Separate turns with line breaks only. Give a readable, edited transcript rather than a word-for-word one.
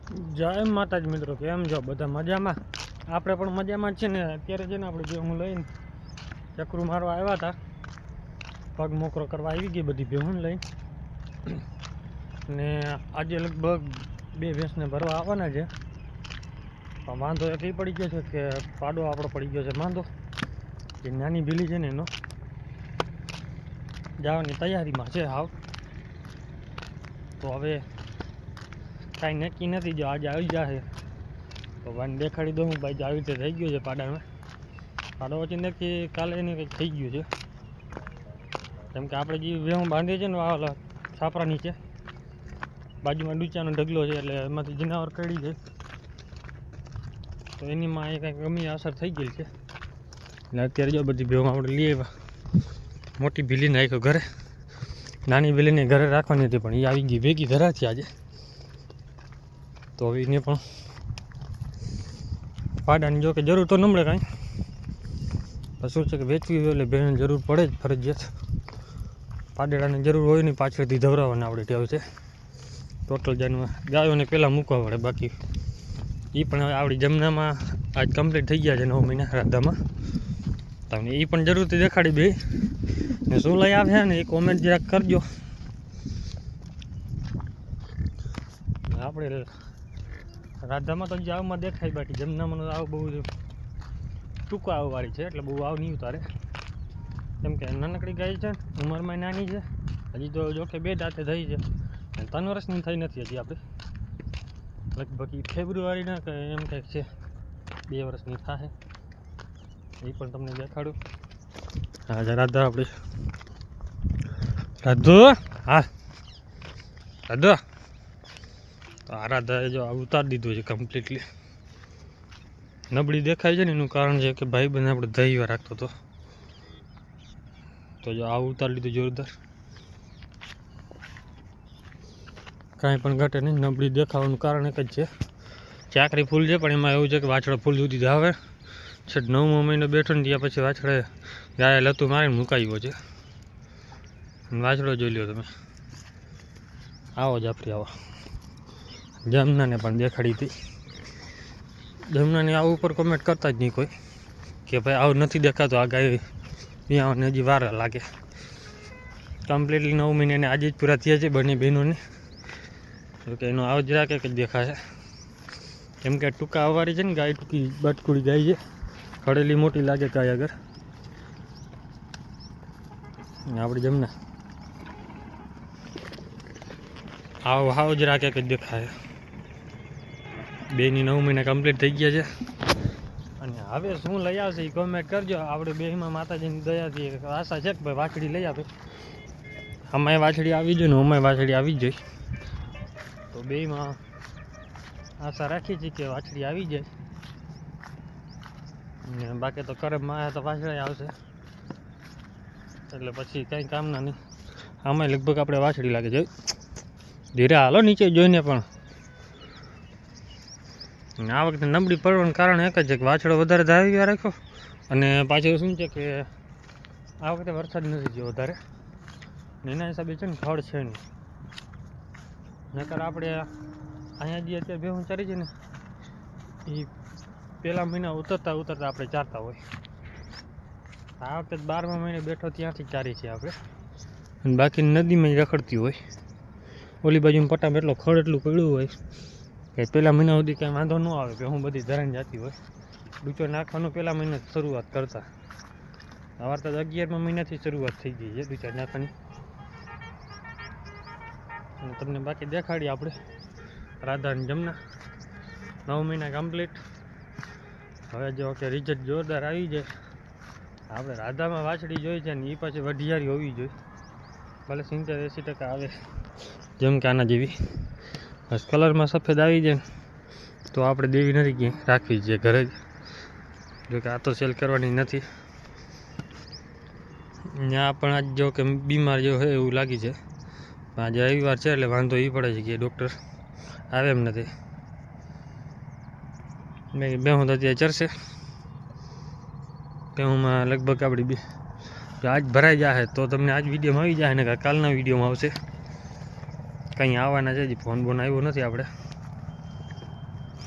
જય માતાજી મિત્રો, કેમ છો બધા? મજામાં? આપણે પણ મજામાં જ છે ને. અત્યારે છે ને આપણે ભેહું લઈને ચક્રું મારવા આવ્યા હતા, પગ મોકરો કરવા આવી ગઈ બધી ભેહું લઈને. ને આજે લગભગ 2 ભેંસને ભરવા આવવાના છે, પણ વાંધો એક એ પડી ગયો છે કે પાડો આપણો પડી ગયો છે વાંધો, જે નાની ભીલી છે ને એનો જવાની તૈયારીમાં છે હાવ. તો હવે કાંઈ નક્કી નથી, જો આજે આવી જશે તો ભાઈને દેખાડી દઉં ભાઈ આવી રીતે થઈ ગયું છે પાડામાં. પાડો વચ્ચે નક્કી કાલે એને કંઈક થઈ ગયું છે, કેમ કે આપણે જે ભેહું બાંધીએ છીએ ને આ છાપરા નીચે બાજુમાં ડૂચાનો ઢગલો છે, એટલે એમાંથી જનાવર કડી જાય તો એનીમાં એ કંઈક ગમી અસર થઈ ગઈ છે. એટલે અત્યારે જો બધી ભેહું આપણે લઈ આવ્યા. મોટી ભીલી નાખ્યો ઘરે, નાની ભીલીને ઘરે રાખવાની હતી પણ એ આવી ગઈ ભેગી ધરાથી આજે. તો હવે એને પણ પાડાની જો કે જરૂર તો ન મળે કાંઈ, પણ શું છે કે વેચવી હોય એટલે ભેણની જરૂર પડે જ ફરજિયાત. પાડેડાની જરૂર હોય નહીં, પાછળથી ધવરાવવાને આપણે ટેવ છે. ટોટલ જાનવર ગાયોને પહેલાં મૂકવા પડે, બાકી એ પણ હવે આપણી જમનામાં આજ કમ્પ્લીટ થઈ ગયા છે 9 મહિના રાધામાં. તમને એ પણ જરૂરથી દેખાડી બે ને શું લઈ આવે ને એ કોમેન્ટ જરાક કરજો. આપણે રાધામાં તો જે આવમાં દેખાય, બાકી જમનામાં આવ બહુ ટૂંકો આવવાળી છે, એટલે બહુ આવ નહીં ઉતારે, કેમ કે નાનકડી ગાય છે, ઉંમરમાં નાની છે, હજી તો જો કે 2 દાંતે થઈ છે, 3 વર્ષની થઈ નથી હજી. આપણે લગભગ ફેબ્રુઆરીના કે એમ કંઈક છે 2 વર્ષની થાય, એ પણ તમને દેખાડું. હા રાધા આપણી રાધો, હા રાધો. તો આ રાધાએ જો ઉતારી દીધું છે કમ્પ્લીટલી. નબળી દેખાય છે ને એનું કારણ છે કે ભાઈ બંને આપણે દહીં રાખતો હતો, તો જો આવું ઉતારી લીધું જોરદાર. કાંઈ પણ ઘટે નહીં, નબળી દેખાવાનું કારણ એક જ છે, ચાકરી ફૂલ છે, પણ એમાં એવું છે કે વાછડો ફૂલ સુધી આવે છે. 9મો મહિનો બેઠો ને ત્યાં પછી વાછડે ગાય લતું મારીને મુકાવ્યો છે. વાછડો જોઈ લ્યો તમે. આવો જાફરી આવો. જમનાને પણ દેખાડી હતી. જમનાની આ ઉપર કોમેન્ટ કરતા જ નહીં કોઈ કે ભાઈ આવું નથી દેખાતો, આ ગાય વિયાને હજી વાર લાગે. કમ્પ્લીટલી 9 મહિનાને આજે જ પૂરા થયા છે બંને બહેનોને. કે એનો આવ જ રાખે કે દેખાશે, કેમ કે ટૂંકા આવવારી છે ને ગાય, ટૂંકી બટકુડી ગાય છે, ખડેલી મોટી લાગે ગાય આગળ. આપણે જમના આવ હાવ જ રાખે કે દેખાય. 2ની 9 મહિના કમ્પ્લીટ થઈ ગયા છે, અને હવે શું લઈ આવશે એ કોમેન્ટ કરજો. આપણે બેમાં માતાજીની દયાથી આશા છે કે ભાઈ વાછડી લઈ આવે. અમાય વાછડી આવી જોઈએ ને અમાય વાછડી આવી જોઈએ, તો બેમાં આશા રાખી છીએ કે વાછડી આવી જાય. ને બાકી તો કરમમાં તો વાછડી આવશે, એટલે પછી કંઈ કામના નહીં. આમાં લગભગ આપણે વાછડી લાગે છે. ધીરે હાલો નીચે જોઈને. પણ આ વખતે નબળી પડવાનું કારણ એક જ છે કે વાછડો વધારે ધાવી રાખ્યો, અને પાછળ શું છે કે આ વખતે વરસાદ નથી થયો વધારે, એના હિસાબે છે ને ખડ છે નહીં. નકર આપણે અહીંયા જે અત્યારે ભેહું ચારી છે ને એ પહેલા મહિના ઉતરતા આપણે ચારતા હોય. આ વખતે 12મા મહિને બેઠો ત્યાંથી ચારી છે આપણે, અને બાકી નદીમાં જ રખડતી હોય. ઓલી બાજુમાં પટામાં એટલો ખડ એટલું પડ્યું હોય કે પહેલા મહિના સુધી કાંઈ વાંધો ન આવે, ભેહું બધી ધરાઈને જતી હોય. ડૂચો નાખવાનું પહેલા મહિને શરૂઆત કરતા, સવાર તો 11મા મહિનાથી શરૂઆત થઈ ગઈ છે ડૂચા નાખવાની. અને તમને બાકી દેખાડીએ આપણે રાધાની જમના 9 મહિના કમ્પ્લીટ. હવે જો કે રિઝલ્ટ જોરદાર આવી જાય. આપણે રાધામાં વાછડી જોઈ છે ને એ પાછી વઢિયારી હોવી જોઈએ, ભલે 70-80% આવે જેમ કે આના જેવી. બસ કલરમાં સફેદ આવી જાય તો આપણે દેવી નથી ક્યાંય રાખવી છે ઘરે જ, જોકે આ તો સેલ કરવાની નથી. ત્યાં પણ આજ જો કે બીમાર જેવું હોય એવું લાગી છે, આજે રવિવાર છે એટલે વાંધો એ પડે છે કે ડૉક્ટર આવે એમ નથી. મેં બેહું તો ત્યાં ચરશે, બેહુંમાં લગભગ આપણી આજ ભરાઈ જશે તો તમને આજ વિડીયોમાં આવી જાય, ને કાલના વિડીયોમાં આવશે. કંઈ આવવાના છે, હજી ફોન બોન આવ્યો નથી આપણે.